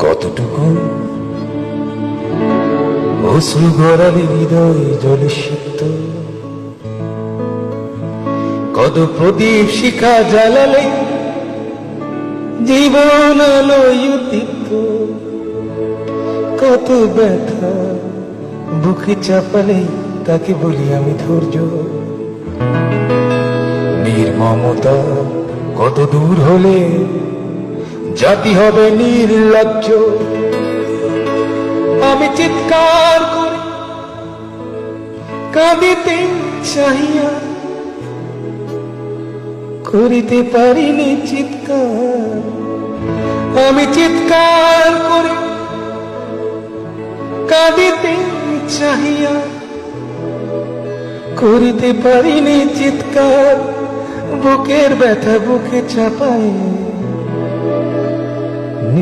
কতটুকু অশ্রু গড়ালে হৃদয় জলে সিক্ত, কত প্রদীপ শিখা জ্বালালে জীবন আলোয় উদ্দীপ্ত, কত ব্যথা বুকে চাপালে তাকে বলি আমি ধৈর্য। নির্মমতা কত দূর হলে জাতি হবে নির্লজ্জ। আমি চিৎকার করে কাঁদিতে চাহিয়া করিতে পারিনি চিৎকার। আমি চিৎকার করে কাঁদিতে চাহিয়া করিতে পারিনি চিৎকার। বুকের ব্যথা বুকে চাপায়